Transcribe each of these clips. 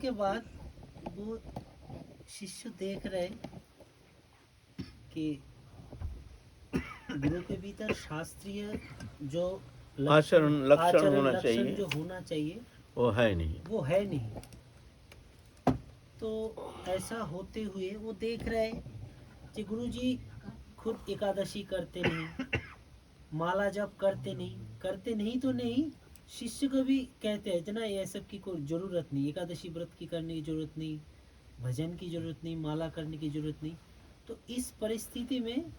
के बाद वो शिष्य देख रहे कि गुरु के भीतर शास्त्रीय जो आचरण लक्षण होना लक्षण चाहिए जो होना चाहिए वो है नहीं। वो है नहीं। तो ऐसा होते हुए वो देख रहे कि गुरुजी खुद एकादशी करते नहीं, माला जप करते नहीं तो नहीं, शिष्य को भी कहते हैं ना ये सब की कोई जरूरत नहीं, एकादशी व्रत की करने की जरूरत नहीं, भजन की जरूरत नहीं, माला करने की जरूरत नहीं। तो इस परिस्थिति में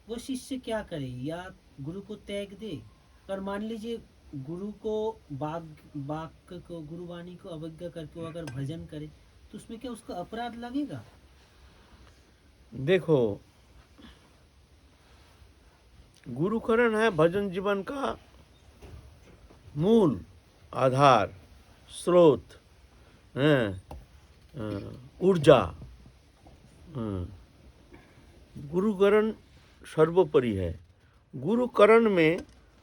वो शिष्य क्या करे, या गुरु को त्याग दे। और मान लीजिए गुरु को वाक्य को, गुरुवाणी को अवज्ञा करके वो अगर भजन करे तो उसमें क्या उसका अपराध लगेगा? देखो, गुरुकरण है भजन जीवन का मूल आधार, स्रोत, ऊर्जा। गुरुकरण सर्वोपरि है। गुरुकरण में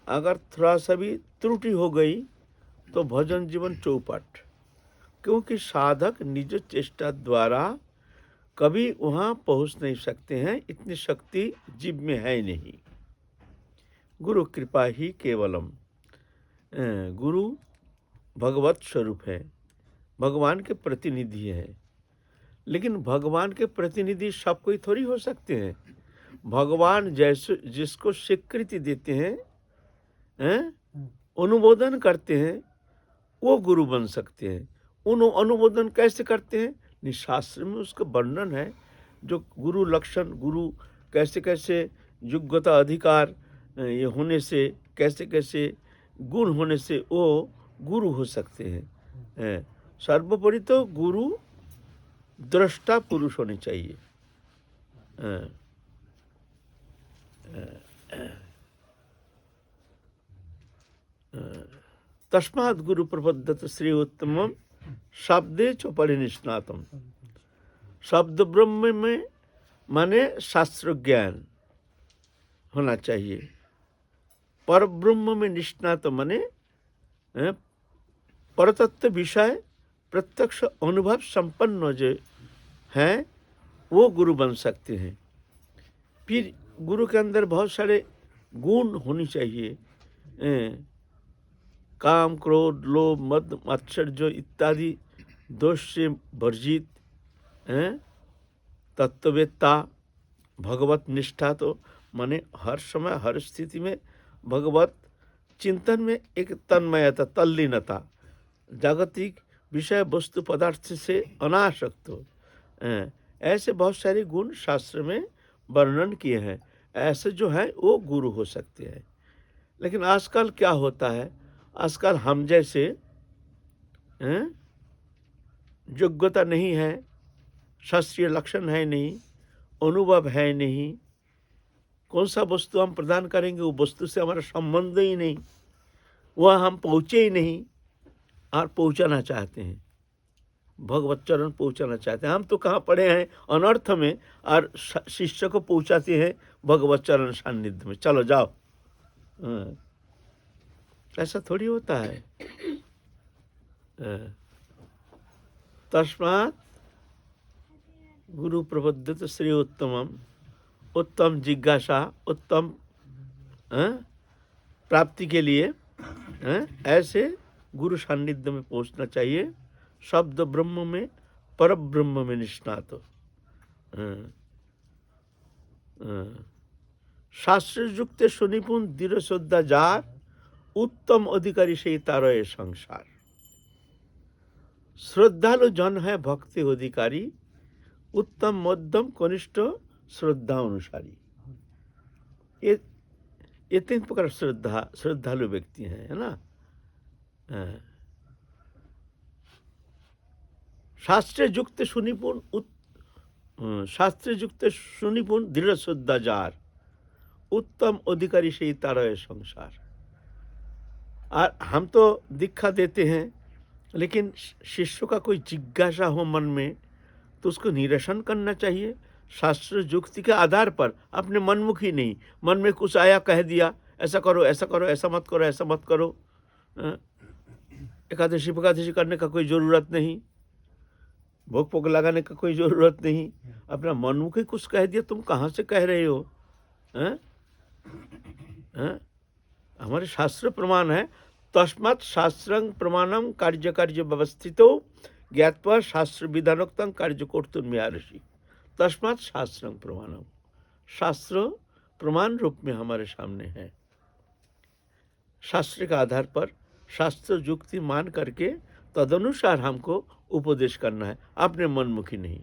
अगर थोड़ा सा भी त्रुटि हो गई तो भजन जीवन चौपट, क्योंकि साधक निज चेष्टा द्वारा कभी वहाँ पहुँच नहीं सकते हैं, इतनी शक्ति जीव में है नहीं। गुरु कृपा ही केवलम। गुरु भगवत स्वरूप है, भगवान के प्रतिनिधि है। लेकिन भगवान के प्रतिनिधि सब कोई थोड़ी हो सकते हैं। भगवान जैसे जिसको स्वीकृति देते हैं, अनुमोदन करते हैं, वो गुरु बन सकते हैं। अनुमोदन कैसे करते हैं? शास्त्र में उसका वर्णन है, जो गुरु लक्षण, गुरु कैसे कैसे योग्यता अधिकार ये होने से, कैसे कैसे गुण होने से वो गुरु हो सकते हैं। सर्वोपरि तो गुरु दृष्टा पुरुष होने चाहिए। तस्मात् गुरु प्रपद्यत श्री उत्तमम शब्दे च परिनिष्णातम। शब्द ब्रह्म में माने शास्त्र ज्ञान होना चाहिए। पर ब्रह्म में निष्णात माने परतत्व विषय प्रत्यक्ष अनुभव संपन्न जो हैं वो गुरु बन सकते हैं। फिर गुरु के अंदर बहुत सारे गुण होनी चाहिए, काम, क्रोध, लोभ, मद, मात्सर्य इत्यादि दोष से वर्जित, तत्ववेत्ता, भगवत निष्ठा। तो माने हर समय हर स्थिति में भगवत चिंतन में एक तन्मयता, तल्लीनता, जागतिक विषय वस्तु पदार्थ से अनासक्त हो। ऐसे बहुत सारे गुण शास्त्र में वर्णन किए हैं। ऐसे जो है वो गुरु हो सकते हैं। लेकिन आजकल क्या होता है, आजकल हम जैसे योग्यता नहीं है, शास्त्रीय लक्षण है नहीं, अनुभव है नहीं, कौन सा वस्तु हम प्रदान करेंगे वो वस्तु से हमारा संबंध ही नहीं, वह हम पहुँचे ही नहीं और पहुँचाना चाहते हैं, भगवत चरण पहुँचाना चाहते हैं। हम तो कहाँ पड़े हैं अनर्थ में और शिष्य को पहुँचाते हैं भगवत चरण सान्निध्य में, चलो जाओ। ऐसा थोड़ी होता है। तस्मात् गुरु प्रबोधित श्री उत्तमम, उत्तम जिज्ञासा, उत्तम प्राप्ति के लिए ऐसे गुरु सान्निध्य में पहुंचना चाहिए। शब्द ब्रह्म में, पर ब्रह्म में निष्णात हो। शास्त्र युक्त सुनिपुण दृढ़ श्रद्धा जार, उत्तम अधिकारी से तारय संसार। श्रद्धालु जन है भक्ति अधिकारी, उत्तम मध्यम कनिष्ठ श्रद्धा अनुसारी। ये तीन प्रकार श्रद्धालु व्यक्ति हैं, है ना। शास्त्र युक्त सुनिपुण, शास्त्र युक्त सुनिपुण दृढ़ श्रद्धा जार, उत्तम अधिकारी से तारय संसार। और हम तो दीक्षा देते हैं, लेकिन शिष्य का कोई जिज्ञासा हो मन में तो उसको निरसन करना चाहिए शास्त्र युक्ति के आधार पर, अपने मनमुखी नहीं। मन में कुछ आया कह दिया, ऐसा करो, ऐसा करो, ऐसा मत करो, ऐसा मत करो। एकादशी फकादशी करने का कोई ज़रूरत नहीं, भोग पोग लगाने का कोई ज़रूरत नहीं। अपना मनमुखी कुछ कह दिया, तुम कहाँ से कह रहे हो? हैं? हैं? हमारे शास्त्र प्रमाण है, तस्मात् शास्त्रं प्रमाणम कार्य कार्य व्यवस्थितो ज्ञात्वा शास्त्र विधानोक्तं कार्य कर्तुमिहार्हसि। तस्मात् शास्त्रं प्रमाणम, शास्त्र प्रमाण रूप में हमारे सामने है। शास्त्र के आधार पर शास्त्र युक्ति मान करके तदनुसार हमको उपदेश करना है, अपने मनमुखी नहीं।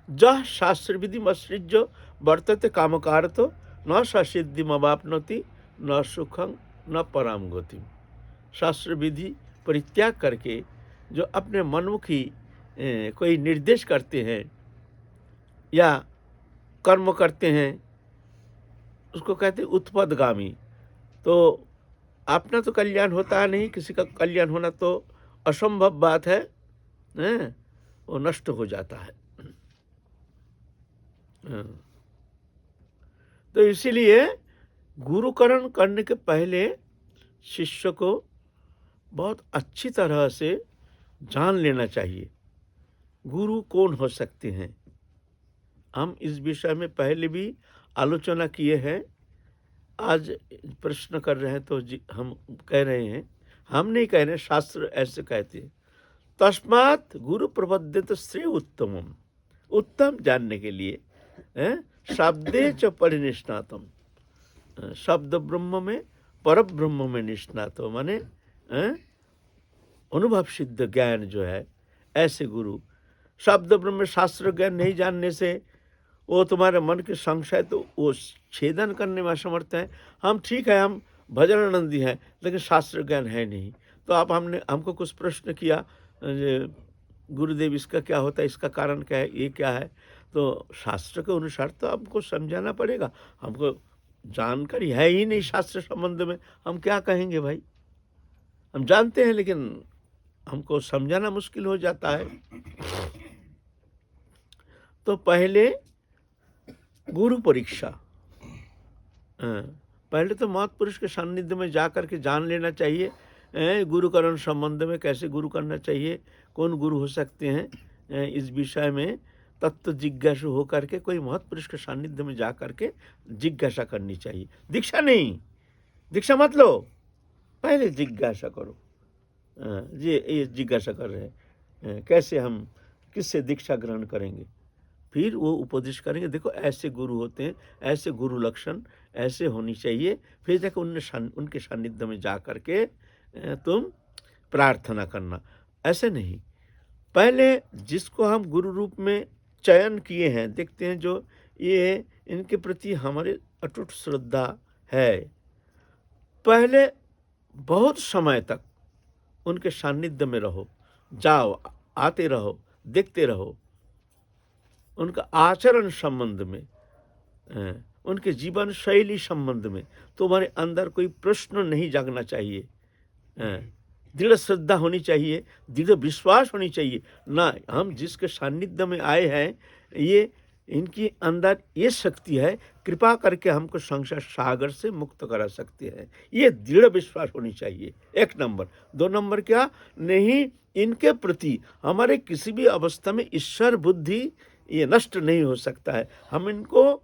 जह शास्त्र विधि मसृज्य वर्तते कामकारत न सिद्धिम अवाप्नोति न सुखं न पराम गतिम। शास्त्र विधि परित्याग करके जो अपने मनमुखी कोई निर्देश करते हैं या कर्म करते हैं, उसको कहते हैं उत्पदगामी। तो अपना तो कल्याण होता है नहीं, किसी का कल्याण होना तो असंभव बात है, वो नष्ट हो जाता है। तो इसीलिए गुरुकरण करने के पहले शिष्य को बहुत अच्छी तरह से जान लेना चाहिए गुरु कौन हो सकते हैं। हम इस विषय में पहले भी आलोचना किए हैं, आज प्रश्न कर रहे हैं तो हम कह रहे हैं, हम नहीं कह रहे, शास्त्र ऐसे कहते हैं। तस्मात् गुरु प्रबद्धित श्रेय उत्तमम, उत्तम जानने के लिए शब्दे च परिनिष्णातम, शब्द ब्रह्म में पर ब्रह्म में निष्णात हो, माने अनुभव सिद्ध ज्ञान जो है, ऐसे गुरु। शब्द ब्रह्म शास्त्र ज्ञान नहीं जानने से वो तुम्हारे मन के संशय तो वो छेदन करने में असमर्थ है। हम ठीक है, हम भजनानंदी हैं, लेकिन शास्त्र ज्ञान है नहीं। तो आप हमको कुछ प्रश्न किया, गुरुदेव इसका क्या होता है, इसका कारण क्या है, ये क्या है, तो शास्त्र के अनुसार तो हमको समझाना पड़ेगा। हमको जानकारी है ही नहीं शास्त्र संबंध में, हम क्या कहेंगे भाई? हम जानते हैं लेकिन हमको समझाना मुश्किल हो जाता है। तो पहले गुरु परीक्षा, पहले तो महत्पुरुष के सानिध्य में जा कर के जान लेना चाहिए गुरुकरण संबंध में, कैसे गुरु करना चाहिए, कौन गुरु हो सकते हैं। इस विषय में तत्व जिज्ञासु होकर के कोई महत्पुरुष के सानिध्य में जा कर के जिज्ञासा करनी चाहिए। दीक्षा नहीं, दीक्षा मत लो, पहले जिज्ञासा करो। ये जिज्ञासा कर रहे हैं कैसे हम किससे दीक्षा ग्रहण करेंगे, फिर वो उपदेश करेंगे। देखो ऐसे गुरु होते हैं, ऐसे गुरु लक्षण ऐसे होनी चाहिए, फिर देखो उनके सानिध्य में जा कर के तुम प्रार्थना करना। ऐसे नहीं, पहले जिसको हम गुरु रूप में चयन किए हैं, देखते हैं जो ये इनके प्रति हमारे अटूट श्रद्धा है, पहले बहुत समय तक उनके सानिध्य में रहो, जाओ आते रहो, देखते रहो। उनका आचरण संबंध में, उनके जीवन शैली संबंध में तुम्हारे अंदर कोई प्रश्न नहीं जागना चाहिए। दृढ़ श्रद्धा होनी चाहिए, दृढ़ विश्वास होनी चाहिए ना, हम जिसके सानिध्य में आए हैं, ये इनकी अंदर ये शक्ति है, कृपा करके हमको संसार सागर से मुक्त करा सकते हैं। ये दृढ़ विश्वास होनी चाहिए, एक नंबर। दो नंबर क्या, नहीं इनके प्रति हमारे किसी भी अवस्था में ईश्वर बुद्धि ये नष्ट नहीं हो सकता है। हम इनको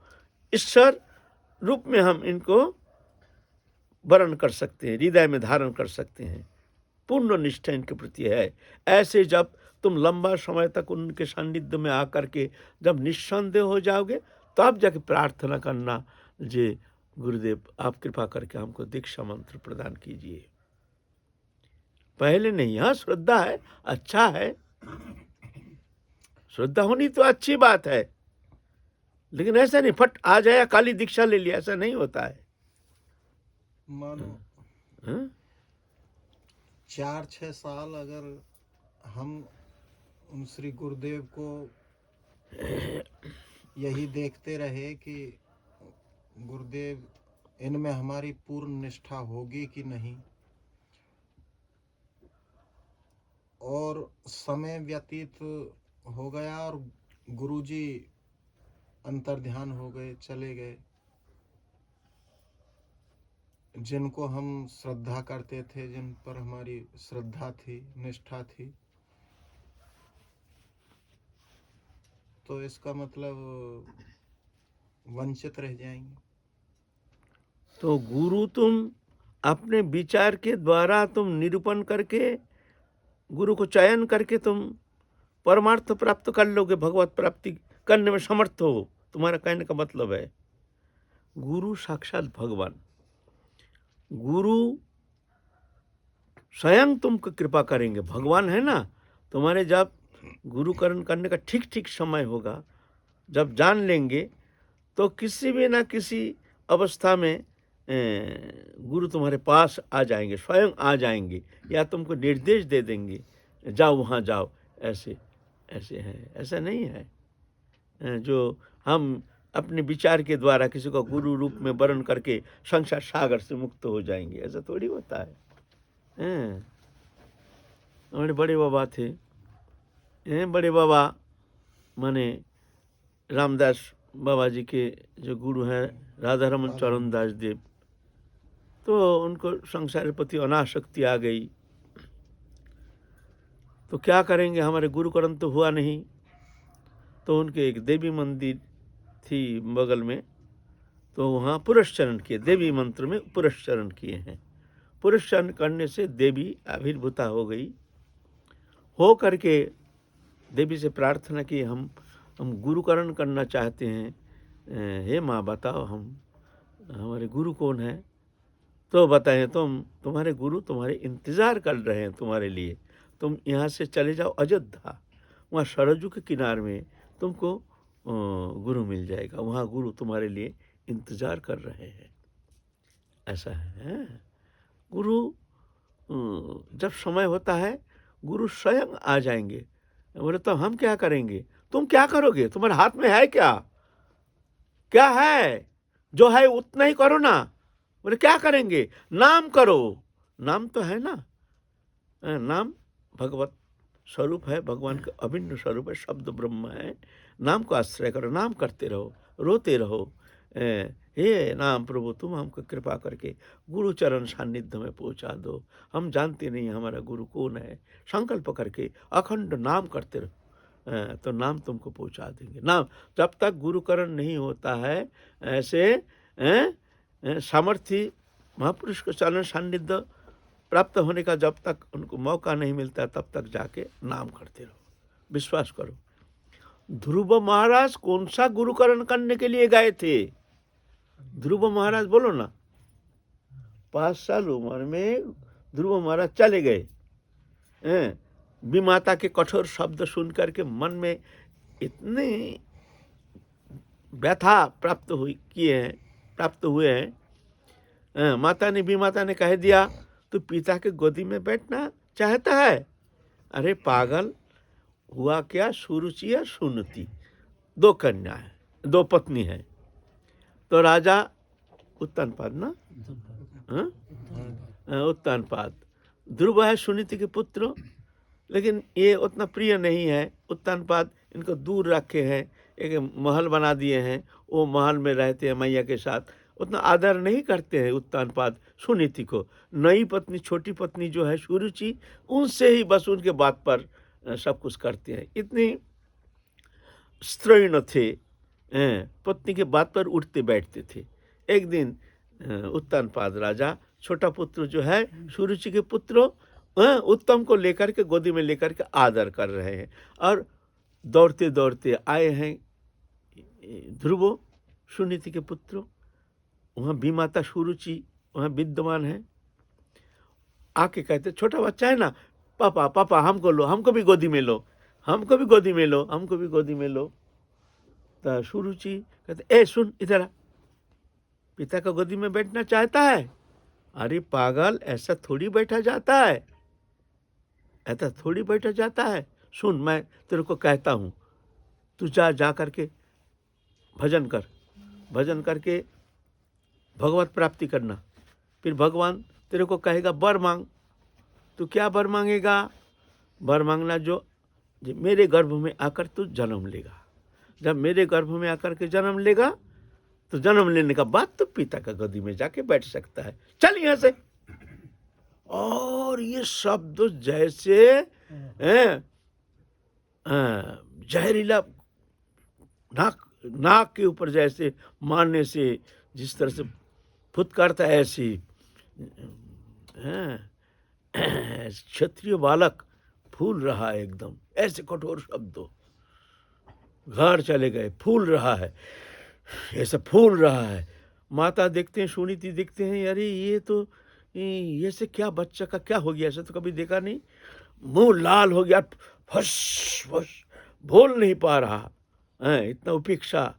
ईश्वर रूप में हम इनको वर्ण कर सकते हैं, हृदय में धारण कर सकते हैं, पूर्ण निष्ठा इनके प्रति है। ऐसे जब तुम लंबा समय तक उनके सानिध्य में आकर के जब निस्संदेह हो जाओगे, तब जाके प्रार्थना करना, जे गुरुदेव आप कृपा करके हमको दीक्षा मंत्र प्रदान कीजिए। पहले नहीं। हाँ श्रद्धा है, अच्छा है, श्रद्धा होनी तो अच्छी बात है, लेकिन ऐसा नहीं फट आ जाया काली दीक्षा ले लिया, ऐसा नहीं होता है। मानो 4-6 साल अगर हम उन श्री गुरुदेव को यही देखते रहे कि गुरुदेव इनमें हमारी पूर्ण निष्ठा होगी कि नहीं, और समय व्यतीत हो गया और गुरुजी अंतर्ध्यान हो गए, चले गए। जिनको हम श्रद्धा करते थे, जिन पर हमारी श्रद्धा थी, निष्ठा थी, तो इसका मतलब वंचित रह जाएंगे। तो गुरु तुम अपने विचार के द्वारा तुम निरूपण करके, गुरु को चयन करके तुम परमार्थ प्राप्त कर लोगे, भगवत प्राप्ति करने में समर्थ हो। तुम्हारा कहने का मतलब है गुरु साक्षात भगवान, गुरु स्वयं तुमको कृपा करेंगे। भगवान है ना तुम्हारे, जब गुरुकरण करने का ठीक ठीक समय होगा, जब जान लेंगे, तो किसी भी ना किसी अवस्था में गुरु तुम्हारे पास आ जाएंगे, स्वयं आ जाएंगे, या तुमको निर्देश दे देंगे, जाओ वहाँ जाओ। ऐसे ऐसे है, ऐसा नहीं है जो हम अपने विचार के द्वारा किसी को गुरु रूप में वर्ण करके संसार सागर से मुक्त हो जाएंगे, ऐसा थोड़ी होता है। हमारे बड़े बाबा थे, बड़े बाबा माने रामदास बाबा जी के जो गुरु हैं राधा रमन चरण दास देव, तो उनको संसार के प्रति अनासक्ति आ गई, तो क्या करेंगे, हमारे गुरुकरण तो हुआ नहीं। तो उनके एक देवी मंदिर थी बगल में, तो वहाँ पुरस्चरण किए, देवी मंत्र में पुरस्चरण किए हैं। पुरस्चरण करने से देवी आविर्भूता हो गई, हो करके देवी से प्रार्थना की, हम गुरुकरण करना चाहते हैं, हे माँ बताओ हमारे गुरु कौन है। तो बताएं, तुम्हारे गुरु तुम्हारे इंतज़ार कर रहे हैं तुम्हारे लिए, तुम यहाँ से चले जाओ अयोध्या, वहाँ सरजू के किनारे में तुमको गुरु मिल जाएगा, वहाँ गुरु तुम्हारे लिए इंतज़ार कर रहे हैं। ऐसा है, गुरु जब समय होता है गुरु स्वयं आ जाएंगे। बोले तो हम क्या करेंगे, तुम क्या करोगे, तुम्हारे हाथ में है क्या, क्या है, जो है उतना ही करो ना। बोले क्या करेंगे, नाम करो, नाम तो है ना, नाम भगवत स्वरूप है, भगवान का अभिन्न स्वरूप है, शब्द ब्रह्म है। नाम को आश्रय करो, नाम करते रहो, रोते रहो, हे नाम प्रभु तुम हमको कृपा करके गुरु चरण सान्निध्य में पहुंचा दो, हम जानते नहीं हमारा गुरु कौन है। संकल्प करके अखंड नाम करते रहो, तो नाम तुमको पहुंचा देंगे। नाम जब तक गुरुकरण नहीं होता है, ऐसे सामर्थ्य महापुरुष को चरण सान्निध्य प्राप्त होने का जब तक उनको मौका नहीं मिलता, तब तक जाके नाम करते रहो, विश्वास करो। ध्रुव महाराज कौन सा गुरुकरण करने के लिए गए थे, ध्रुव महाराज बोलो ना, 5 साल उम्र में ध्रुव महाराज चले गए। विमाता के कठोर शब्द सुन करके मन में इतने व्यथा प्राप्त हुए हैं। विमाता ने कह दिया तू पिता के गोदी में बैठना चाहता है। अरे पागल, हुआ क्या, सुरुचि और सुनती 2 कन्या है, 2 पत्नी है। तो राजा उत्तानपाद ना, उत्तानपाद, ध्रुव है सुनीति के पुत्र, लेकिन ये उतना प्रिय नहीं है। उत्तानपाद इनको दूर रखे हैं, एक महल बना दिए हैं, वो महल में रहते हैं मैया के साथ, उतना आदर नहीं करते हैं उत्तानपाद सुनीति को। नई पत्नी, छोटी पत्नी जो है सुरुचि, उनसे ही बस उनके बात पर सब कुछ करते हैं। इतनी स्त्रीण थे, पत्नी के बात पर उठते बैठते थे। एक दिन उत्तानपाद राजा छोटा पुत्र जो है सुरुचि के पुत्र उत्तम को लेकर के गोदी में लेकर के आदर कर रहे हैं, और दौड़ते दौड़ते आए हैं ध्रुव सुनीति के पुत्र। वहाँ विमाता सुरुचि वहाँ विद्यमान है। आके कहते, छोटा बच्चा है ना, पापा पापा हमको लो, हमको भी गोदी में लो, हमको भी गोदी में लो, हमको भी गोदी में लो। तो सुरुचि कहते, ए सुन इधर आ, पिता का गोदी में बैठना चाहता है। अरे पागल, ऐसा थोड़ी बैठा जाता है, ऐसा थोड़ी बैठा जाता है। सुन, मैं तेरे को कहता हूँ, तू जा करके भजन कर, भजन करके भगवत प्राप्ति करना, फिर भगवान तेरे को कहेगा वर मांग। तू क्या वर मांगेगा, वर मांगना जो मेरे गर्भ में आकर तू जन्म लेगा। जब मेरे गर्भ में आकर के जन्म लेगा, तो जन्म लेने का बाद तो पिता का गोदी में जाके बैठ सकता है, चल यहाँ से। और ये शब्द जैसे जहरीला नाक के ऊपर जैसे मारने से जिस तरह से फुतकारता है ऐसे हैं, क्षत्रिय बालक फूल रहा है एकदम, ऐसे कठोर शब्दों, घर चले गए, फूल रहा है, ऐसा फूल रहा है। माता देखते हैं, सुनीति देखते हैं, अरे ये तो ये से क्या बच्चा का क्या हो गया, ऐसा तो कभी देखा नहीं, मुंह लाल हो गया, फस फस बोल नहीं पा रहा है, इतना उपेक्षा,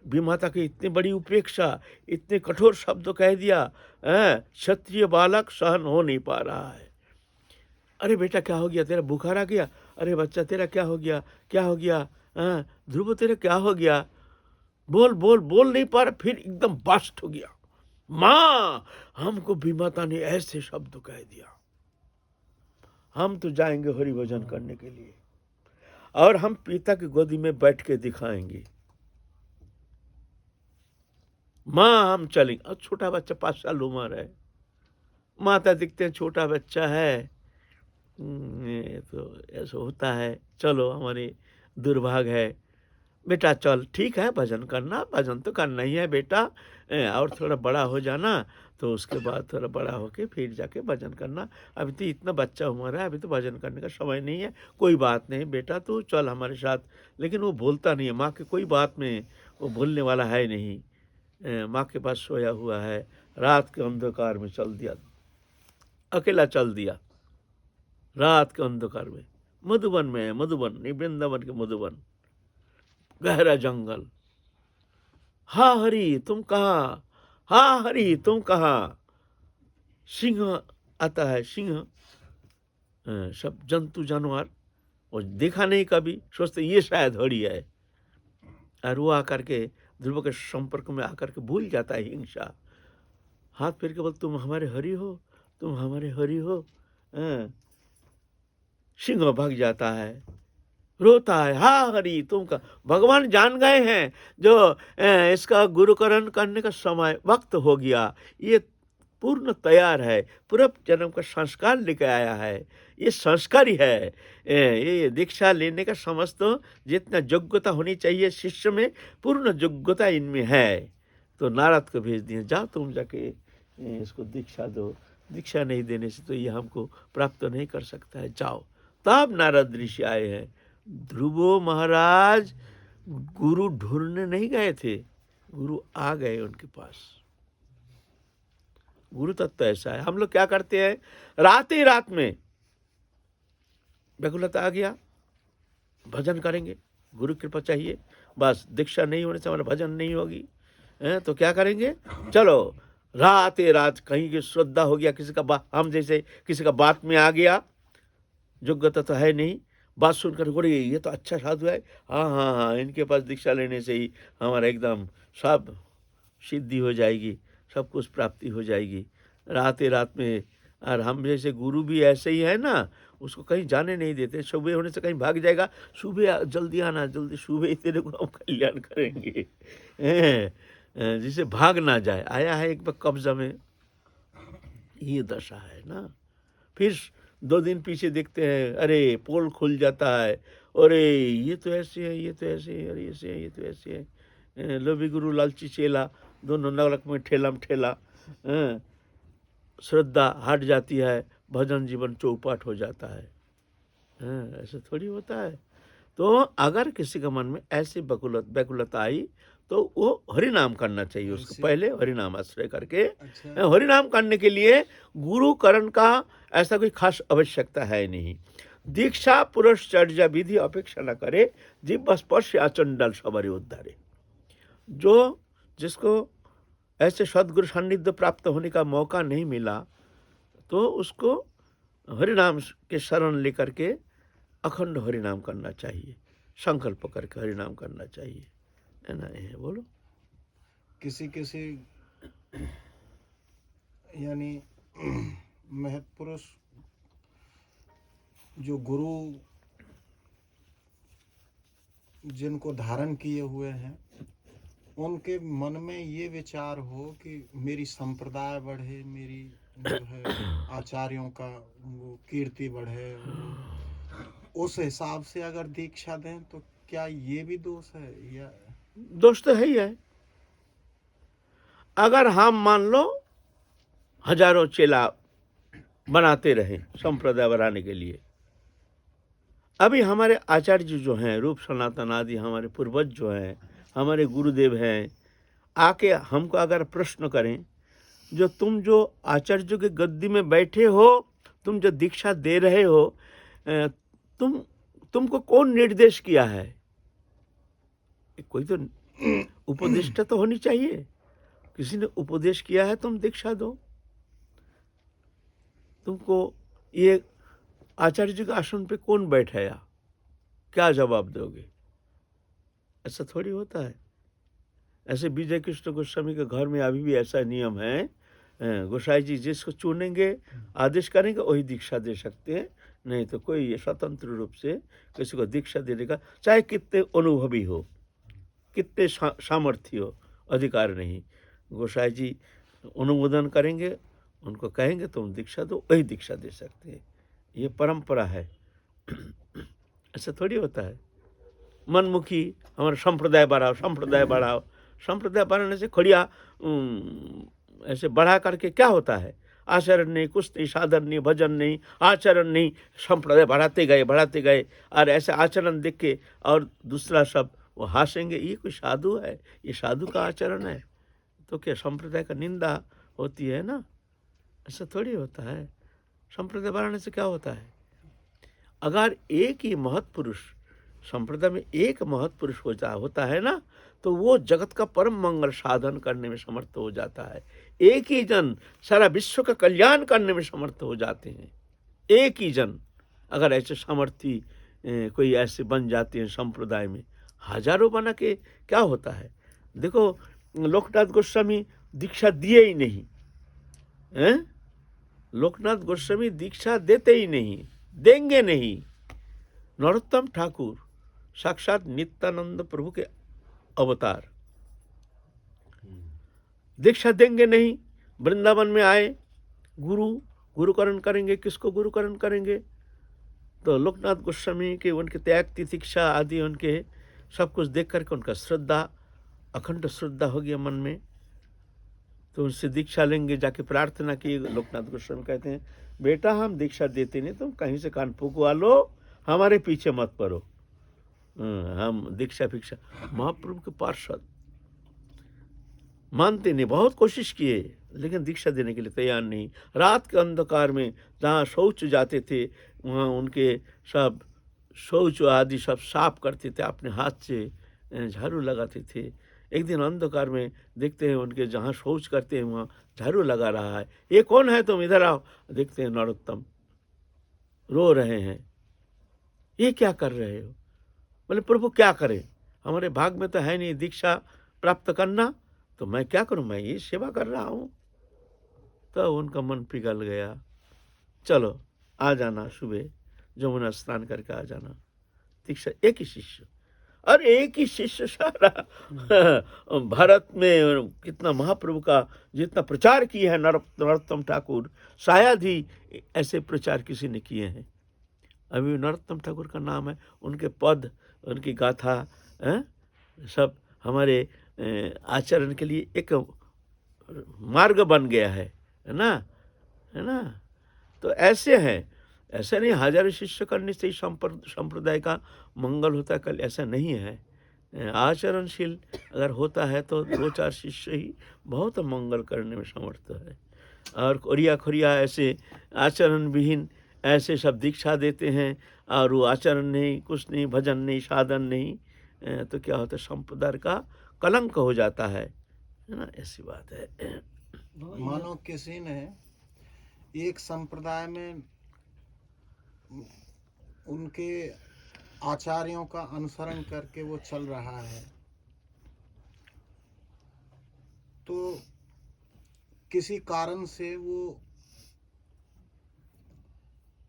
विमाता की इतनी बड़ी उपेक्षा, इतने कठोर शब्द कह दिया, क्षत्रिय बालक सहन हो नहीं पा रहा है। अरे बेटा क्या हो गया, तेरा बुखार आ गया, अरे बच्चा तेरा क्या हो गया, क्या हो गया, ध्रुव तेरा क्या हो गया, बोल बोल बोल नहीं पा रहा, फिर एकदम बस्ट हो गया, माँ हमको विमाता ने ऐसे शब्द कह दिया, हम तो जाएंगे हरि भजन करने के लिए और हम पिता की गोदी में बैठ के दिखाएंगे, माँ हम चलेंगे। और छोटा बच्चा 5 साल उम्र है, माता दिखते हैं छोटा बच्चा है, ये तो ऐसा होता है, चलो हमारे दुर्भाग्य है, बेटा चल ठीक है भजन करना, भजन तो करना ही है बेटा, और थोड़ा बड़ा हो जाना तो उसके बाद थोड़ा बड़ा होके फिर जाके भजन करना, अभी तो इतना बच्चा उम्र है, अभी तो भजन करने का समय नहीं है, कोई बात नहीं बेटा तू चल हमारे साथ। लेकिन वो बोलता नहीं है, माँ की कोई बात में वो बोलने वाला है नहीं, माँ के पास सोया हुआ है, रात के अंधकार में चल दिया, अकेला चल दिया रात के अंधकार में, मधुबन में है, मधुबन नहीं वृंदावन के मधुबन, गहरा जंगल, हा हरि तुम कहाँ, हा हरि तुम कहाँ, सिंह आता है, सिंह सब जंतु जानवर, और देखा नहीं कभी, सोचते ये शायद हरि है, और वो आकर के ध्रुव के संपर्क में आकर के भूल जाता है हिंसा, हाथ फेर के बोल तुम हमारे हरि हो, तुम हमारे हरि हो, सिंह भाग जाता है, रोता है, हा हरि तुम का, भगवान जान गए हैं जो इसका गुरुकरण करने का समय वक्त हो गया, ये पूर्ण तैयार है, पूर्व जन्म का संस्कार लेकर आया है, ये संस्कार ही है, ये दीक्षा लेने का समस्त जितना योग्यता होनी चाहिए शिष्य में, पूर्ण योग्यता इनमें है। तो नारद को भेज दिए, जाओ तुम जाके इसको दीक्षा दो, दीक्षा नहीं देने से तो ये हमको प्राप्त नहीं कर सकता है, जाओ। तब नारद ऋषि आए हैं। ध्रुवो महाराज गुरु ढूंढने नहीं गए थे, गुरु आ गए उनके पास। गुरु तत्व ऐसा है। हम लोग क्या करते हैं, रात ही रात में व्याकुलता आ गया, भजन करेंगे, गुरु कृपा चाहिए, बस दीक्षा नहीं होने से हमारा भजन नहीं होगी, तो क्या करेंगे, चलो रात ही रात कहीं की श्रद्धा हो गया, किसी का हम जैसे किसी का बात में आ गया, योग्यता तो है नहीं, बात सुनकर बोले ये तो अच्छा साधु है, हाँ हाँ हाँ इनके पास दीक्षा लेने से ही हमारा एकदम सब सिद्धि हो जाएगी, सब कुछ प्राप्ति हो जाएगी, रात ही रात में। और हम जैसे गुरु भी ऐसे ही है ना, उसको कहीं जाने नहीं देते, सुबह होने से कहीं भाग जाएगा, सुबह जल्दी आना, जल्दी सुबह ही तेरे को हम कल्याण करेंगे, जिसे भाग ना जाए। आया है एक बार कब्जा में, ये दशा है ना। फिर 2 दिन पीछे देखते हैं, अरे पोल खुल जाता है, अरे ये तो ऐसे है, ये तो ऐसे है, अरे ऐसे है, ये तो ऐसे है, लोभी गुरु लालची चेला, दोनों नरक में ठेला में ठेला, श्रद्धा हट जाती है, भजन जीवन चौपाट हो जाता है, ऐसे थोड़ी होता है। तो अगर किसी के मन में ऐसी व्याकुलता आई तो वो हरिनाम करना चाहिए, उसको पहले हरिनाम आश्रय करके। अच्छा। हरिनाम करने के लिए गुरुकरण का ऐसा कोई खास आवश्यकता है नहीं। दीक्षा पुरस्चर्या विधि अपेक्षा न करे, जिह्वा स्पर्श आचरण डाल सवारी उद्धारे। जो जिसको ऐसे सदगुरु सान्निध्य प्राप्त होने का मौका नहीं मिला, तो उसको हरिनाम के शरण लेकर के अखंड हरिनाम करना चाहिए, संकल्प करके हरिनाम करना चाहिए, है ना। ये बोलो। किसी किसी यानी महत्पुरुष जो गुरु जिनको धारण किए हुए हैं, उनके मन में ये विचार हो कि मेरी संप्रदाय बढ़े, मेरी जो है आचार्यों का वो कीर्ति बढ़े, उस हिसाब से अगर दीक्षा दें तो क्या ये भी दोष है या दोष तो है ही है। अगर हम मान लो हजारों चेला बनाते रहे संप्रदाय बनाने के लिए, अभी हमारे आचार्य जी जो हैं, रूप सनातन आदि हमारे पूर्वज जो हैं, हमारे गुरुदेव हैं, आके हमको अगर प्रश्न करें, जो तुम जो आचार्य के गद्दी में बैठे हो, तुम जो दीक्षा दे रहे हो, तुमको कौन निर्देश किया है? कोई तो उपदेष्टा तो होनी चाहिए, किसी ने उपदेश किया है तुम दीक्षा दो। तुमको ये आचार्य जी के आसन पे कौन बैठाया? क्या जवाब दोगे? ऐसा थोड़ी होता है। ऐसे विजय कृष्ण गोस्वामी के घर में अभी भी ऐसा नियम है, गोसाई जी जिसको चुनेंगे, आदेश करेंगे, वही दीक्षा दे सकते हैं, नहीं तो कोई ये स्वतंत्र रूप से किसी को दीक्षा देने का, चाहे कितने अनुभवी हो, कितने सामर्थ्य हो, अधिकार नहीं। गोसाई जी अनुमोदन करेंगे, उनको कहेंगे तुम दीक्षा दो, वही दीक्षा दे सकते हैं। ये परंपरा है। ऐसा थोड़ी होता है मनमुखी हमारा संप्रदाय बढ़ाओ, संप्रदाय बढ़ाओ। संप्रदाय बढ़ाने से खड़िया ऐसे बढ़ा करके क्या होता है? आचरण नहीं, कुछ नहीं, साधन नहीं, भजन नहीं, आचरण नहीं, संप्रदाय बढ़ाते गए और ऐसे आचरण देख के और दूसरा सब वो हंसेंगे, ये कोई साधु है? ये साधु का आचरण है? तो क्या संप्रदाय का निंदा होती है ना? ऐसा थोड़ी होता है। संप्रदाय बढ़ाने से क्या होता है? अगर एक ही महत्पुरुष संप्रदाय में एक महत्पुरुष होता है ना, तो वो जगत का परम मंगल साधन करने में समर्थ हो जाता है। एक ही जन सारा विश्व का कल्याण करने में समर्थ हो जाते हैं। एक ही जन अगर ऐसे सामर्थी कोई ऐसे बन जाते हैं संप्रदाय में, हजारों बना के क्या होता है? देखो लोकनाथ गोस्वामी दीक्षा दिए ही नहीं हैं? लोकनाथ गोस्वामी दीक्षा देते ही नहीं, देंगे नहीं। नरोत्तम ठाकुर साक्षात नित्यानंद प्रभु के अवतार, दीक्षा देंगे नहीं। वृंदावन में आए, गुरुकरण करेंगे। किसको गुरुकरण करेंगे? तो लोकनाथ गोस्वामी के उनके त्याग तितिक्षा आदि उनके सब कुछ देख करके उनका श्रद्धा, अखंड श्रद्धा हो गया मन में, तो उनसे दीक्षा लेंगे। जाके प्रार्थना की, लोकनाथ गोस्वामी कहते हैं बेटा हम दीक्षा देते नहीं, तुम कहीं से कान फूकवा लो, हमारे पीछे मत पड़ो, हम दीक्षा भिक्षा। महाप्रभु के पार्षद मानते नहीं, बहुत कोशिश किए लेकिन दीक्षा देने के लिए तैयार नहीं। रात के अंधकार में जहाँ शौच जाते थे, वहाँ उनके सब शौच आदि सब साफ करते थे, अपने हाथ से झाड़ू लगाते थे। एक दिन अंधकार में देखते हैं उनके जहाँ शौच करते हैं वहाँ झाड़ू लगा रहा है। ये कौन है? तुम इधर आओ। देखते हैं नरोत्तम रो रहे हैं। ये क्या कर रहे हो? बोले प्रभु क्या करें, हमारे भाग में तो है नहीं दीक्षा प्राप्त करना, तो मैं क्या करूं, मैं ये सेवा कर रहा हूं। तो उनका मन पिघल गया। चलो आ जाना, सुबह जमुना स्नान करके आ जाना। दीक्षा एक ही शिष्य, और एक ही शिष्य सारा भारत में कितना महाप्रभु का जितना प्रचार किया है नरोत्तम ठाकुर, शायद ही ऐसे प्रचार किसी ने किए हैं। अभी नरोत्तम ठाकुर का नाम है, उनके पद, उनकी गाथा सब हमारे आचरण के लिए एक मार्ग बन गया है ना। तो ऐसे हैं, ऐसा नहीं हजारों शिष्य करने से ही संप्रदाय का मंगल होता है, कल ऐसा नहीं है। आचरणशील अगर होता है तो 2-4 शिष्य ही बहुत मंगल करने में समर्थ है। और खोरिया खोरिया ऐसे आचरण विहीन ऐसे सब दीक्षा देते हैं, और वो आचरण नहीं, कुछ नहीं, भजन नहीं, साधन नहीं, तो क्या होता है? संप्रदाय का कलंक हो जाता है ना। ऐसी बात है। मानो किसी ने एक संप्रदाय में उनके आचार्यों का अनुसरण करके वो चल रहा है, तो किसी कारण से वो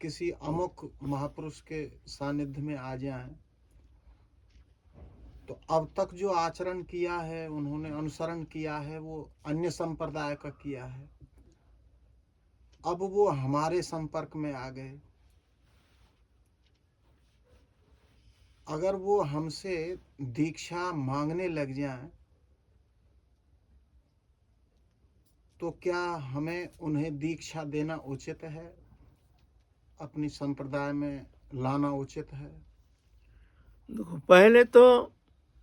किसी अमुक महापुरुष के सानिध्य में आ जाएं, तो अब तक जो आचरण किया है, उन्होंने अनुसरण किया है, वो अन्य संप्रदाय का किया है। अब वो हमारे संपर्क में आ गए, अगर वो हमसे दीक्षा मांगने लग जाएं तो क्या हमें उन्हें दीक्षा देना उचित है, अपनी संप्रदाय में लाना उचित है? देखो, पहले तो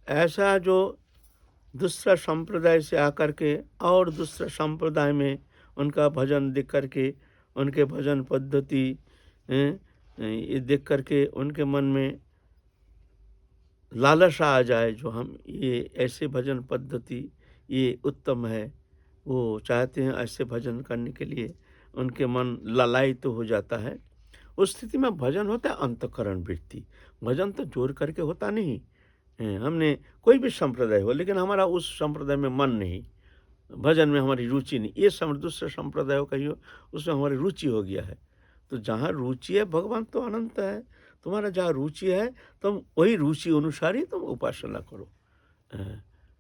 ऐसा जो दूसरा संप्रदाय से आकर के और दूसरा संप्रदाय में उनका भजन देख करके, उनके भजन पद्धति ये देख करके उनके मन में लालसा आ जाए, जो हम ये ऐसे भजन पद्धति ये उत्तम है, वो चाहते हैं ऐसे भजन करने के लिए, उनके मन लालायित तो हो जाता है। उस स्थिति में भजन होता है अंतःकरण वृत्ति। भजन तो जोर करके होता नहीं। हमने कोई भी संप्रदाय हो, लेकिन हमारा उस संप्रदाय में मन नहीं, भजन में हमारी रुचि नहीं, ये दूसरे संप्रदायों का ही हो, उसमें हमारी रुचि हो गया है। तो जहाँ रुचि है, भगवान तो अनंत है, तुम्हारा जहाँ रुचि है तुम वही रुचि अनुसार ही तुम उपासना करो।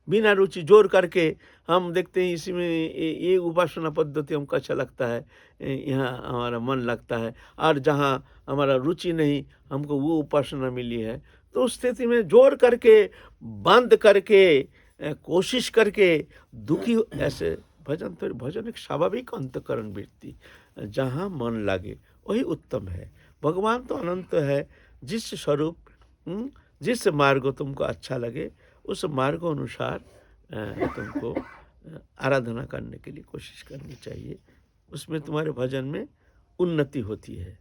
बिना रुचि जोर करके हम देखते हैं इसी में ये उपासना पद्धति हमको अच्छा लगता है, यहाँ हमारा मन लगता है, और जहाँ हमारा रुचि नहीं, हमको वो उपासना मिली है, तो उस स्थिति में जोर करके बंद करके कोशिश करके दुखी ऐसे भजन एक स्वाभाविक अंतःकरण वृत्ति, जहाँ मन लगे वही उत्तम है। भगवान तो अनंत है, जिस स्वरूप जिस मार्ग तुमको अच्छा लगे उस मार्ग अनुसार तुमको आराधना करने के लिए कोशिश करनी चाहिए, उसमें तुम्हारे भजन में उन्नति होती है।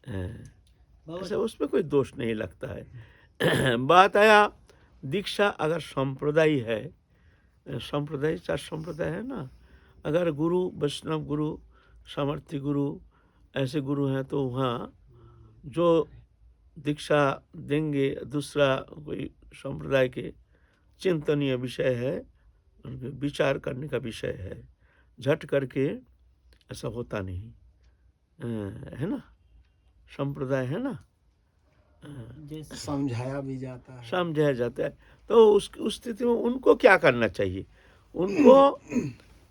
ऐसा उसमें कोई दोष नहीं लगता है। बात आया दीक्षा, अगर संप्रदाय है, संप्रदाय 4 संप्रदाय है ना, अगर गुरु वैष्णव गुरु, सामर्थ्य गुरु, ऐसे गुरु हैं, तो वहाँ जो दीक्षा देंगे दूसरा कोई संप्रदाय के, चिंतनीय विषय है, उनके विचार करने का विषय है। झट करके ऐसा होता नहीं है ना, संप्रदाय है ना, जैसे समझाया भी जाता है। समझाया जाता है। तो उस स्थिति में उनको क्या करना चाहिए, उनको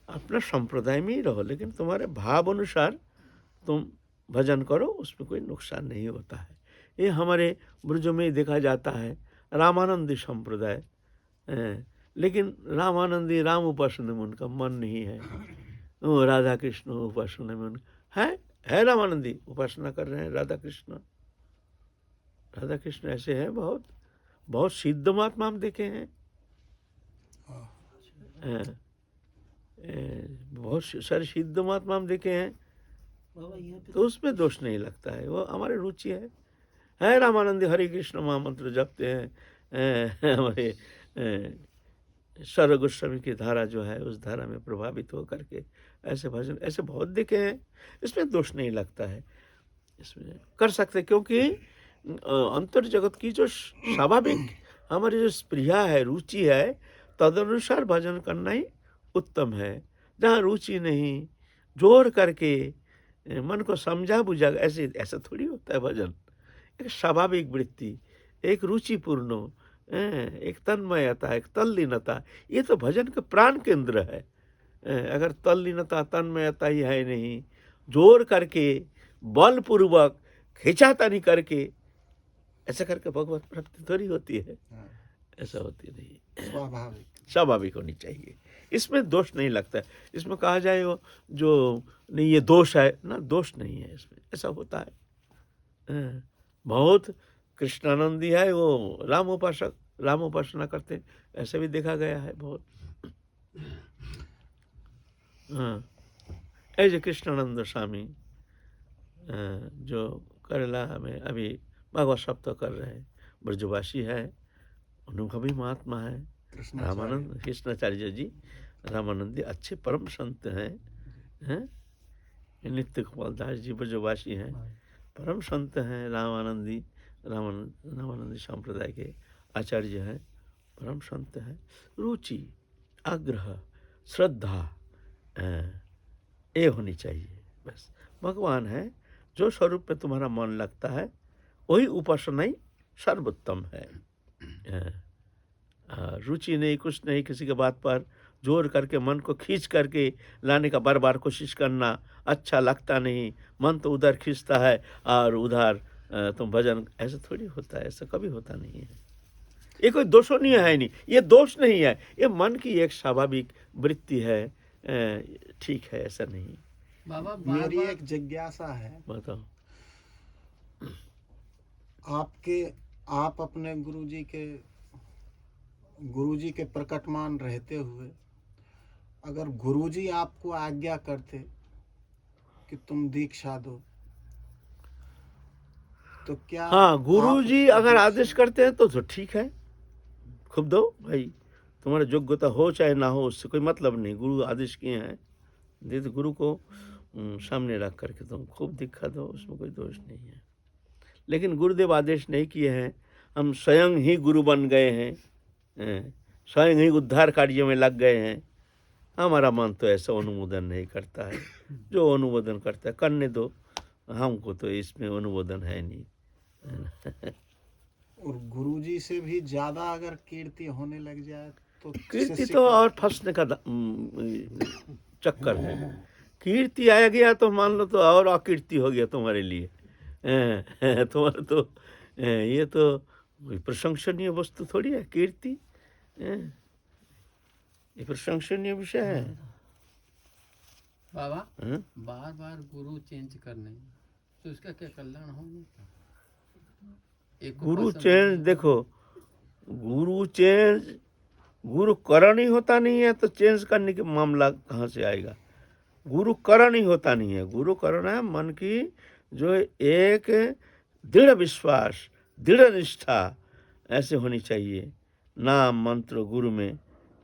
अपना संप्रदाय में ही रहो, लेकिन तुम्हारे भाव अनुसार तुम भजन करो, उसमें कोई नुकसान नहीं होता है। ये हमारे ब्रजों में देखा जाता है, रामानंदी संप्रदाय, लेकिन रामानंदी राम उपासना में उनका मन नहीं है, वो राधा कृष्ण उपासना में उनका है रामानंदी उपासना कर रहे हैं राधा कृष्ण ऐसे हैं, बहुत बहुत सिद्ध महात्मा हम देखे हैं, बहुत सारे सिद्ध महात्मा हम देखे हैं, बाबा यहाँ पे तो उसमें दोष नहीं लगता है, वो हमारी रुचि है। रामानंदी हरे कृष्ण महामंत्र जपते हैं, हमारे सर्व गोस्वामी की धारा जो है, उस धारा में प्रभावित हो करके ऐसे भजन ऐसे बहुत देखे हैं, इसमें दोष नहीं लगता है, इसमें कर सकते, क्योंकि अंतर जगत की जो स्वाभाविक हमारी जो स्प्रिया है, रुचि है, तदनुसार भजन करना ही उत्तम है। जहाँ रुचि नहीं, जोर करके मन को समझा बुझा, ऐसा थोड़ी होता है भजन। एक स्वाभाविक वृत्ति, एक रुचिपूर्ण, एक तन्मयता, एक तल्लीनता, ये तो भजन का प्राण केंद्र है। अगर तल्लीनता तन्मयता ही है नहीं, जोर करके बलपूर्वक खिंचातानी करके ऐसा करके भगवत प्राप्ति थोड़ी होती है, ऐसा होती नहीं, स्वाभाविक होनी चाहिए, इसमें दोष नहीं लगता है। इसमें कहा जाए वो जो नहीं ये दोष है ना, दोष नहीं है इसमें, ऐसा होता है। बहुत कृष्णानंदी है, वो राम उपासना करते हैं, ऐसा भी देखा गया है बहुत। हाँ, ऐसे कृष्णानंद स्वामी जो केरला में अभी भगवत सप्ताह कर रहे हैं, ब्रजवासी है, उनका भी महात्मा है, रामानंद कृष्णाचार्य जी रामानंदी अच्छे परम संत हैं, नित्य गोपाल दास जी ब्रजवासी हैं, परम संत हैं, रामानंदी संप्रदाय के आचार्य हैं, परम संत हैं। रुचि, आग्रह, श्रद्धा ये होनी चाहिए, बस। भगवान है, जो स्वरूप में तुम्हारा मन लगता है वही उपासना ही सर्वोत्तम है। रुचि नहीं, कुछ नहीं, किसी के बात पर जोर करके मन को खींच करके लाने का बार बार कोशिश करना अच्छा लगता नहीं, मन तो उधर खींचता है और उधर तुम भजन, ऐसा थोड़ी होता है, ऐसा कभी होता नहीं है। ये कोई दोषणीय है नहीं, ये दोष नहीं है, ये मन की एक स्वाभाविक वृत्ति है, ठीक है, ऐसा नहीं। बाबा मेरी एक जिज्ञासा है, बताओ। आप अपने गुरुजी के प्रकटमान रहते हुए, अगर गुरुजी आपको आज्ञा करते कि तुम दीक्षा दो, तो क्या हाँ, गुरुजी आप अगर आदेश करते हैं तो ठीक है, खूब दो भाई, तुम्हारा योग्यता हो चाहे ना हो, उससे कोई मतलब नहीं। गुरु आदेश किए हैं, दे दो, गुरु को सामने रख करके तुम खूब दीक्षा दो, उसमें कोई दोष नहीं है। लेकिन गुरुदेव आदेश नहीं किए हैं, हम स्वयं ही गुरु बन गए हैं, स्वयं ही उद्धार कार्य में लग गए हैं, हमारा मन तो ऐसा अनुमोदन नहीं करता है। जो अनुमोदन करता है करने दो, हमको तो इसमें अनुमोदन है नहीं। और गुरुजी से भी ज्यादा अगर कीर्ति होने लग जाए तो कीर्ति शिष्य तो का- और फंसने का चक्कर है। कीर्ति आ गया तो मान लो तो और अकीर्ति हो गया तुम्हारे लिए। तुम्हारा तो ये तो कोई प्रशंसनीय वस्तु थोड़ी है कीर्ति, ये प्रशंसनीय विषय है। बाबा हाँ? बार बार गुरु चेंज करने तो इसका क्या कल्याण होने का? एक को गुरु पसंद चेंज, देखो गुरु चेंज, गुरु करण ही होता नहीं है तो चेंज करने के मामला कहाँ से आएगा? गुरु करण ही होता नहीं है, गुरु करण है मन की जो एक दृढ़ विश्वास, दृढ़ निष्ठा ऐसे होनी चाहिए। नाम मंत्र गुरु में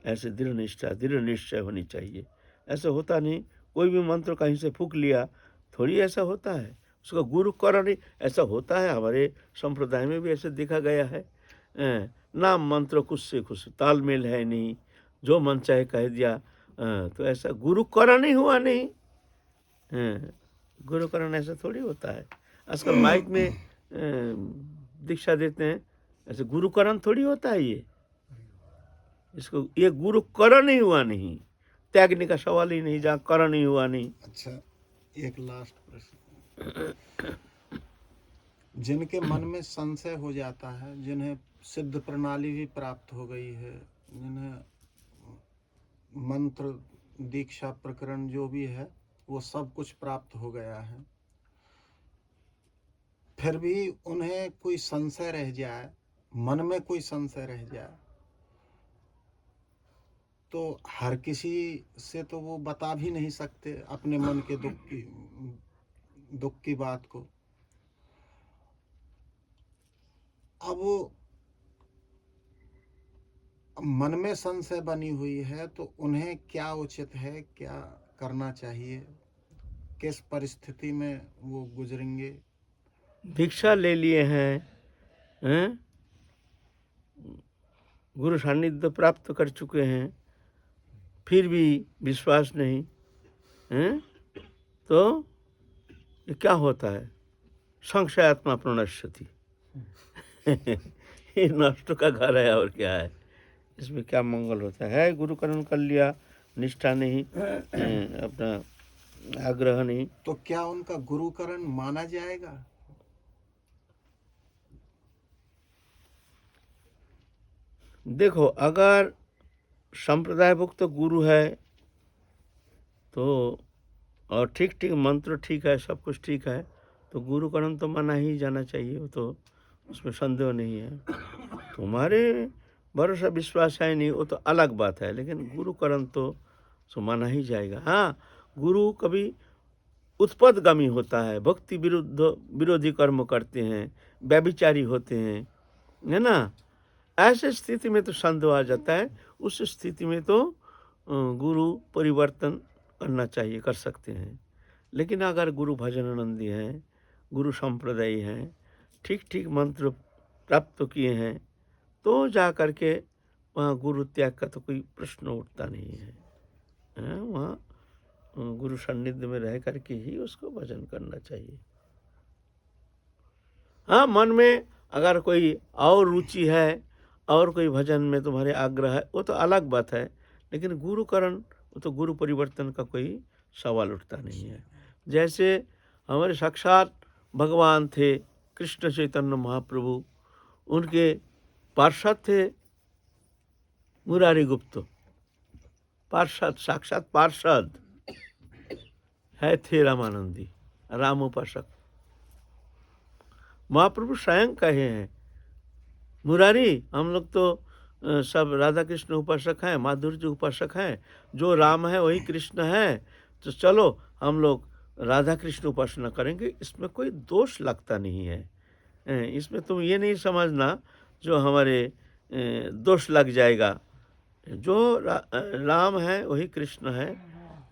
ऐसे दृढ़ निष्ठा, दृढ़ निश्चय होनी चाहिए। ऐसा होता नहीं, कोई भी मंत्र कहीं से फूंक लिया, थोड़ी ऐसा होता है। उसका गुरु करण ही ऐसा होता है। हमारे संप्रदाय में भी ऐसे देखा गया है। नाम मंत्र कुछ से कुछ तालमेल है नहीं, जो मन चाहे कह दिया, तो ऐसा गुरुकरण ही हुआ नहीं। गुरुकरण ऐसा थोड़ी होता है। आजकल माइक में दीक्षा देते हैं, ऐसे गुरुकरण थोड़ी होता है। ये इसको ये गुरुकरण ही हुआ नहीं, त्यागने का सवाल ही नहीं जहाँ करण ही हुआ नहीं। अच्छा, एक लास्ट प्रश्न, जिनके मन में संशय हो जाता है, जिन्हें सिद्ध प्रणाली भी प्राप्त हो गई है, जिन्हें मंत्र दीक्षा प्रकरण जो भी है वो सब कुछ प्राप्त हो गया है, फिर भी उन्हें कोई संशय रह जाए, मन में कोई संशय रह जाए, तो हर किसी से तो वो बता भी नहीं सकते अपने मन के दुख की बात को। अब वो मन में संशय बनी हुई है तो उन्हें क्या उचित है, क्या करना चाहिए, किस परिस्थिति में वो गुजरेंगे? दीक्षा ले लिए हैं, गुरु सान्निध्य प्राप्त कर चुके हैं, फिर भी विश्वास नहीं है, तो ये क्या होता है? संशयात्मा प्रणश्यति। ये नष्ट का घर है और क्या है, इसमें क्या मंगल होता है? गुरुकरण कर लिया, निष्ठा नहीं, अपना आग्रह नहीं, तो क्या उनका गुरुकरण माना जाएगा? देखो अगर संप्रदायभुक्त गुरु है तो, और ठीक ठीक मंत्र ठीक है, सब कुछ ठीक है, तो गुरुकरण तो माना ही जाना चाहिए, वो तो उसमें संदेह नहीं है। तुम्हारे भरोसा विश्वास है नहीं, वो तो अलग बात है, लेकिन गुरुकरण तो माना ही जाएगा। हाँ, गुरु कभी उत्पदगामी होता है, भक्ति विरोधी कर्म करते हैं, व्यभिचारी होते हैं, है ना, ऐसे स्थिति में तो संदेह आ जाता है। उस स्थिति में तो गुरु परिवर्तन करना चाहिए, कर सकते हैं। लेकिन अगर गुरु भजनानंदी हैं, गुरु संप्रदायी हैं, ठीक ठीक मंत्र प्राप्त किए हैं, तो जा करके वहाँ गुरु त्याग का तो कोई प्रश्न उठता नहीं है। वहाँ गुरु सान्निध्य में रह करके ही उसको भजन करना चाहिए। हाँ, मन में अगर कोई और रुचि है और कोई भजन में तुम्हारे आग्रह है, वो तो अलग बात है, लेकिन गुरुकरण, वो तो गुरु परिवर्तन का कोई सवाल उठता नहीं है। जैसे हमारे साक्षात भगवान थे कृष्ण चैतन्य महाप्रभु, उनके पार्षद थे मुरारी गुप्त, पार्षद, साक्षात पार्षद है थे रामानंदी, राम उपासक। महाप्रभु स्वयं कहे हैं, मुरारी हम लोग तो सब राधा कृष्ण उपासक हैं, माधुर्य जी उपासक हैं, जो राम है वही कृष्ण है, तो चलो हम लोग राधा कृष्ण उपासना करेंगे, इसमें कोई दोष लगता नहीं है। इसमें तुम ये नहीं समझना जो हमारे दोष लग जाएगा। जो राम है वही कृष्ण है,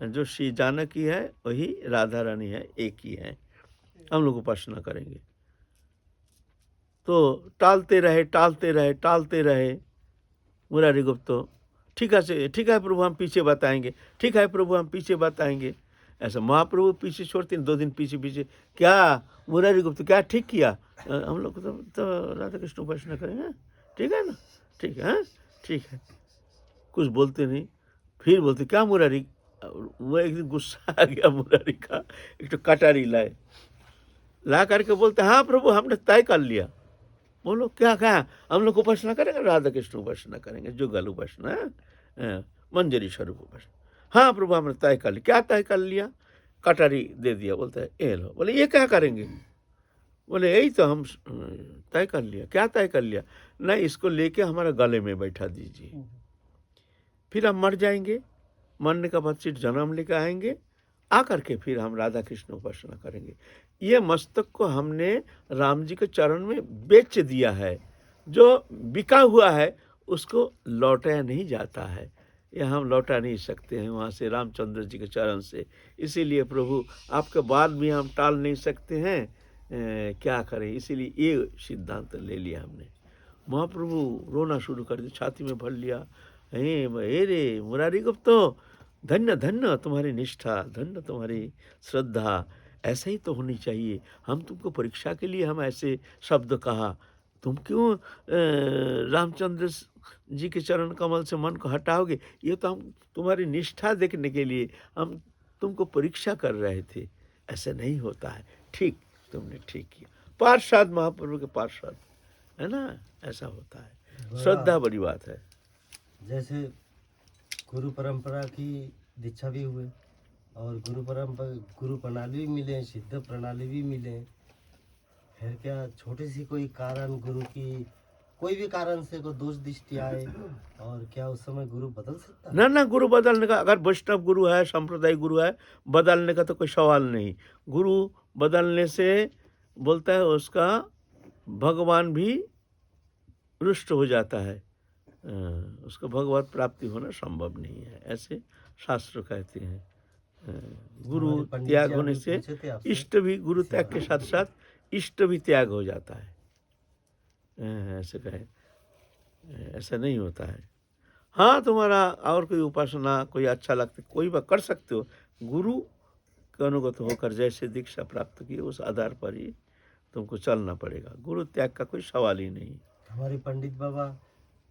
जो श्री जानकी है वही राधा रानी है, एक ही है, हम लोग उपासना करेंगे। तो टालते रहे मुरारी गुप्त, ठीक है प्रभु हम पीछे बताएंगे, ठीक है प्रभु हम पीछे बताएंगे। ऐसा महाप्रभु पीछे छोड़ते, 2 दिन पीछे, क्या मुरारी गुप्त क्या ठीक किया, हम लोग तो राधा कृष्ण उपासना करेंगे, ठीक है ना, ठीक है, कुछ बोलते नहीं। फिर बोलते क्या मुरारी, वो एक दिन गुस्सा आ गया मुरारी का, एक तो कटारी ला करके बोलते हाँ प्रभु हमने तय कर लिया। बोलो क्या कहा, हम लोग उपासना करेंगे, राधा कृष्ण उपासना करेंगे, जुगल उपासना, मंजरी स्वरूप उपासना। हाँ प्रभु हमने तय कर लिया। क्या तय कर लिया, कटारी दे दिया, बोलता है ये लो। बोले ये क्या करेंगे, बोले यही तो हम तय कर लिया। क्या तय कर लिया, नहीं इसको लेके हमारे गले में बैठा दीजिए, फिर हम मर जाएंगे, मरने का बाद फिर जन्म लेकर आएंगे, आकर के फिर हम राधा कृष्ण उपासना करेंगे। ये मस्तक को हमने राम जी के चरण में बेच दिया है, जो बिका हुआ है उसको लौटाया नहीं जाता है, ये हम लौटा नहीं सकते हैं वहाँ से रामचंद्र जी के चरण से। इसीलिए प्रभु आपके बाद भी हम टाल नहीं सकते हैं, क्या करें, इसीलिए ये सिद्धांत ले लिया हमने। महाप्रभु रोना शुरू कर दिया, छाती में भर लिया, हे रे मुरारी गुप्त, धन्य धन्य तुम्हारी निष्ठा, धन्य तुम्हारी श्रद्धा, ऐसा ही तो होनी चाहिए। हम तुमको परीक्षा के लिए हम ऐसे शब्द कहा, तुम क्यों रामचंद्र जी के चरण कमल से मन को हटाओगे, ये तो हम तुम्हारी निष्ठा देखने के लिए हम तुमको परीक्षा कर रहे थे, ऐसा नहीं होता है। ठीक, तुमने ठीक किया, पार्षद महाप्रभु के पार्षद है ना, ऐसा होता है, श्रद्धा बड़ी बात है। जैसे गुरु परंपरा की दीक्षा भी हुए और गुरु प्रणाली भी मिले, सिद्ध प्रणाली भी मिले, फिर क्या छोटी सी कोई कारण, गुरु की कोई भी कारण से कोई दोष दृष्टि आए और क्या उस समय गुरु बदल सकता है? ना गुरु बदलने का, अगर वैष्णव गुरु है, संप्रदाय गुरु है, बदलने का तो कोई सवाल नहीं। गुरु बदलने से बोलता है उसका भगवान भी रुष्ट हो जाता है, उसको भगवत प्राप्ति होना संभव नहीं है, ऐसे शास्त्र कहते हैं। गुरु त्याग होने से इष्ट भी, गुरु त्याग के साथ साथ इष्ट भी त्याग हो जाता है, ऐसे कहे, ऐसा नहीं होता है। हाँ तुम्हारा और कोई उपासना कोई अच्छा लगता, कोई बात कर सकते हो, गुरु के अनुगत होकर जैसे दीक्षा प्राप्त की उस आधार पर ही तुमको चलना पड़ेगा, गुरु त्याग का कोई सवाल ही नहीं। हमारे पंडित बाबा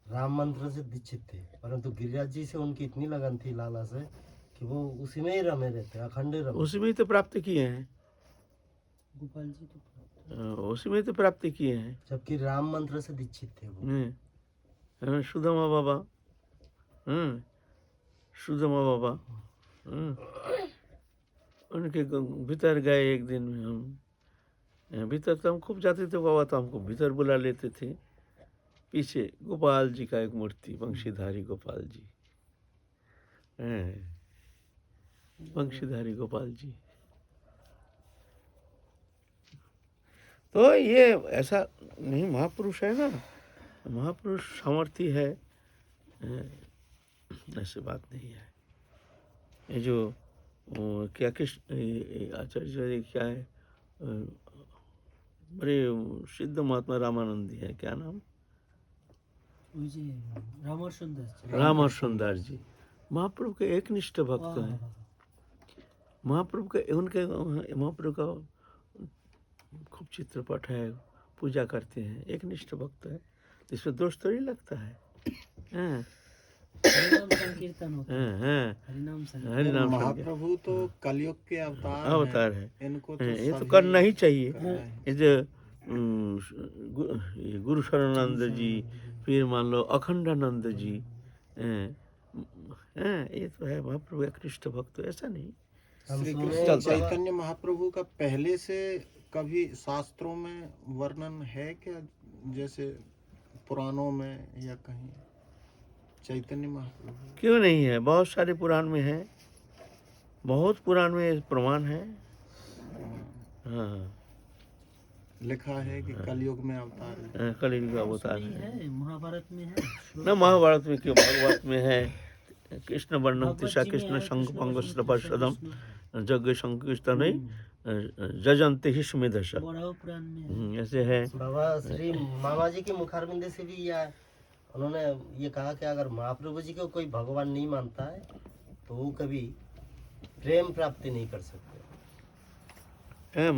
राम मंत्र से दीक्षित थे, परंतु गिरिराज जी से उनकी इतनी लगन थी लाला से कि वो उसी में ही रमे रहते, अखंड रमे, उसी में ही तो प्राप्त किए हैं, गोपाल जी तो उसी में तो प्राप्ति किए हैं। जबकि राम मंत्र से दीक्षित थे वो। सुदामा बाबा, सुदामा बाबा, उनके भीतर गए एक दिन में, हम भीतर तो हम खूब जाते थे, बाबा तो हमको भीतर बुला लेते थे। पीछे गोपाल जी का एक मूर्ति, वंशीधारी गोपाल जी, वंशीधारी गोपाल जी। तो ये ऐसा नहीं, महापुरुष है ना, महापुरुष सामर्थ्य है, ऐसी बात नहीं है। ये जो क्या कृष्ण आचार्य क्या है, बड़े सिद्ध महात्मा रामानंदी है, क्या नाम, रामहर्षण दास जी, महाप्रभु के एक निष्ठ भक्त हैं। महाप्रभु के उनके महाप्रभु का खूब चित्रपट है, पूजा करते हैं, एक निष्ठ भक्त है, इसमें दोष तो नहीं लगता है। हरिनाम संकीर्तन होता है, हरिनाम महाप्रभु तो कलयुग के अवतार है, इनको तो ये तो करना ही चाहिए। ये जो ये गुरु शरणानंद जी, फिर मान लो अखंडानंद जी, ये तो है महाप्रभु का कृष्ण भक्त, ऐसा नहीं। हम श्री सुने कृष्ण चलता चैतन्य महाप्रभु का पहले से कभी शास्त्रों में वर्णन है क्या, जैसे पुराणों में या कहीं चैतन्य महाप्रभु? क्यों नहीं है, बहुत सारे पुराण में है, बहुत पुराण में प्रमाण है। हाँ, लिखा है कि कलयुग में अवतार है। कलयुग का अवतार नहीं है है, महाभारत में है श्लोक। ना, महाभारत में क्यों, भागवत में है। कृष्ण वर्णम भगवत तिषा जी में कृष्ण है, शंख कृष्ण पंग वचन स्त्रपशदम कृष्ण। जग संकृष्ट नहीं जजंते ही स्मेधश, बड़ा पुराण में है। ऐसे है। बाबा श्री मामा जी के मुखारबिंद से भी यह उन्होंने ये कहा कि अगर महाप्रभु जी को कोई भगवान नहीं मानता है तो वो कभी प्रेम प्राप्ति नहीं कर सकते। है